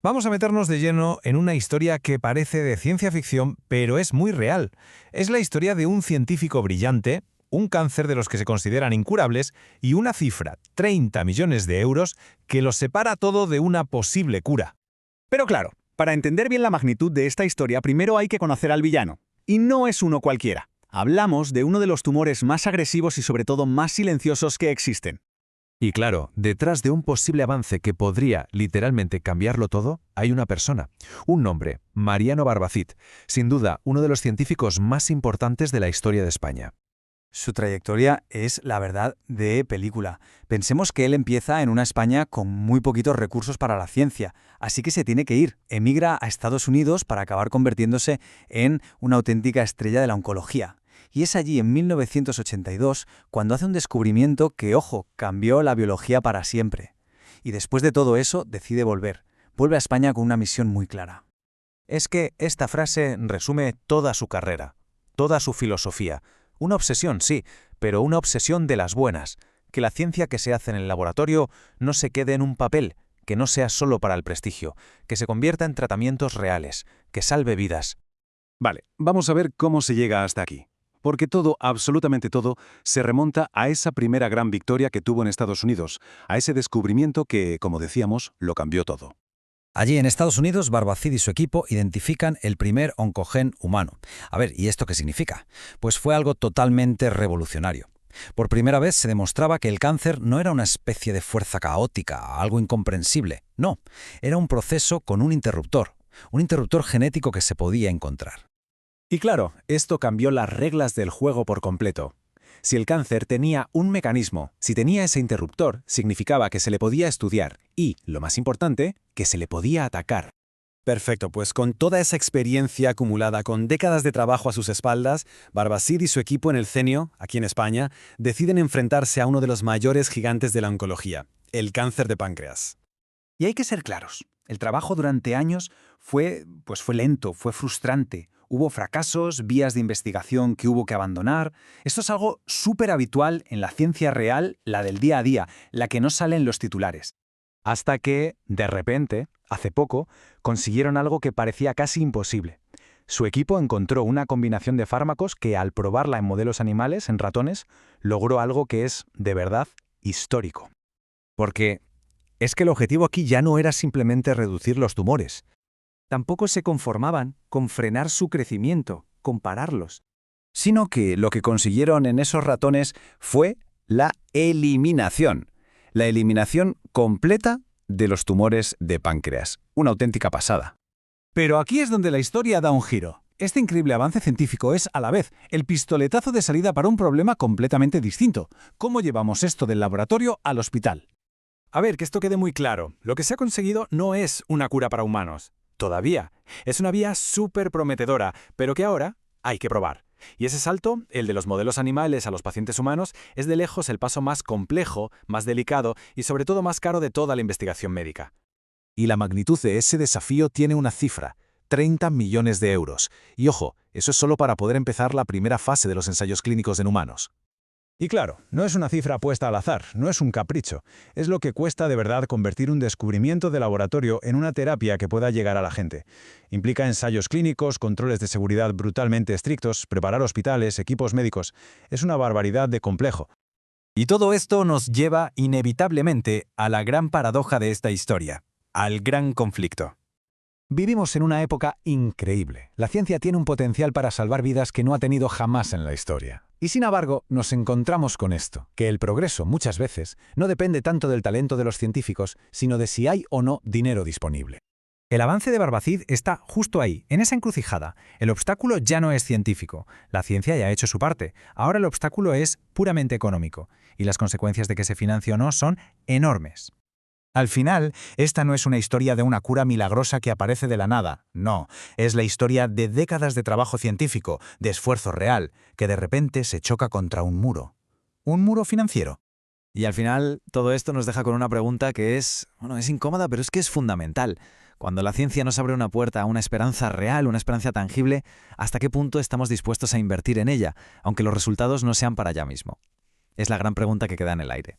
Vamos a meternos de lleno en una historia que parece de ciencia ficción, pero es muy real. Es la historia de un científico brillante, un cáncer de los que se consideran incurables y una cifra, 30 millones de euros, que los separa todo de una posible cura. Pero claro, para entender bien la magnitud de esta historia, primero hay que conocer al villano. Y no es uno cualquiera. Hablamos de uno de los tumores más agresivos y sobre todo más silenciosos que existen. Y claro, detrás de un posible avance que podría literalmente cambiarlo todo, hay una persona, un nombre, Mariano Barbacid, sin duda uno de los científicos más importantes de la historia de España. Su trayectoria es, la verdad, de película. Pensemos que él empieza en una España con muy poquitos recursos para la ciencia, así que se tiene que ir. Emigra a Estados Unidos para acabar convirtiéndose en una auténtica estrella de la oncología. Y es allí, en 1982, cuando hace un descubrimiento que, ojo, cambió la biología para siempre. Y después de todo eso, decide volver. Vuelve a España con una misión muy clara. Es que esta frase resume toda su carrera, toda su filosofía. Una obsesión, sí, pero una obsesión de las buenas. Que la ciencia que se hace en el laboratorio no se quede en un papel, que no sea solo para el prestigio, que se convierta en tratamientos reales, que salve vidas. Vale, vamos a ver cómo se llega hasta aquí. Porque todo, absolutamente todo, se remonta a esa primera gran victoria que tuvo en Estados Unidos, a ese descubrimiento que, como decíamos, lo cambió todo. Allí en Estados Unidos, Barbacid y su equipo identifican el primer oncogen humano. A ver, ¿y esto qué significa? Pues fue algo totalmente revolucionario. Por primera vez se demostraba que el cáncer no era una especie de fuerza caótica, algo incomprensible. No, era un proceso con un interruptor genético que se podía encontrar. Y claro, esto cambió las reglas del juego por completo. Si el cáncer tenía un mecanismo, si tenía ese interruptor, significaba que se le podía estudiar y, lo más importante, que se le podía atacar. Perfecto, pues con toda esa experiencia acumulada, con décadas de trabajo a sus espaldas, Barbacid y su equipo en el CENIO, aquí en España, deciden enfrentarse a uno de los mayores gigantes de la oncología, el cáncer de páncreas. Y hay que ser claros, el trabajo durante años fue lento, fue frustrante. Hubo fracasos, vías de investigación que hubo que abandonar. Esto es algo súper habitual en la ciencia real, la del día a día, la que no sale en los titulares. Hasta que, de repente, hace poco, consiguieron algo que parecía casi imposible. Su equipo encontró una combinación de fármacos que, al probarla en modelos animales, en ratones, logró algo que es, de verdad, histórico. Porque es que el objetivo aquí ya no era simplemente reducir los tumores. Tampoco se conformaban con frenar su crecimiento, con pararlos. Sino que lo que consiguieron en esos ratones fue la eliminación. La eliminación completa de los tumores de páncreas. Una auténtica pasada. Pero aquí es donde la historia da un giro. Este increíble avance científico es, a la vez, el pistoletazo de salida para un problema completamente distinto. ¿Cómo llevamos esto del laboratorio al hospital? A ver, que esto quede muy claro. Lo que se ha conseguido no es una cura para humanos. Todavía. Es una vía súper prometedora, pero que ahora hay que probar. Y ese salto, el de los modelos animales a los pacientes humanos, es de lejos el paso más complejo, más delicado y sobre todo más caro de toda la investigación médica. Y la magnitud de ese desafío tiene una cifra, 30 millones de euros. Y ojo, eso es solo para poder empezar la primera fase de los ensayos clínicos en humanos. Y claro, no es una cifra puesta al azar, no es un capricho. Es lo que cuesta de verdad convertir un descubrimiento de laboratorio en una terapia que pueda llegar a la gente. Implica ensayos clínicos, controles de seguridad brutalmente estrictos, preparar hospitales, equipos médicos. Es una barbaridad de complejo. Y todo esto nos lleva inevitablemente a la gran paradoja de esta historia, al gran conflicto. Vivimos en una época increíble. La ciencia tiene un potencial para salvar vidas que no ha tenido jamás en la historia. Y sin embargo, nos encontramos con esto, que el progreso, muchas veces, no depende tanto del talento de los científicos, sino de si hay o no dinero disponible. El avance de Barbacid está justo ahí, en esa encrucijada. El obstáculo ya no es científico. La ciencia ya ha hecho su parte. Ahora el obstáculo es puramente económico. Y las consecuencias de que se financie o no son enormes. Al final, esta no es una historia de una cura milagrosa que aparece de la nada. No, es la historia de décadas de trabajo científico, de esfuerzo real, que de repente se choca contra un muro. Un muro financiero. Y al final, todo esto nos deja con una pregunta que es incómoda, pero es que es fundamental. Cuando la ciencia nos abre una puerta a una esperanza real, una esperanza tangible, ¿hasta qué punto estamos dispuestos a invertir en ella, aunque los resultados no sean para allá mismo? Es la gran pregunta que queda en el aire.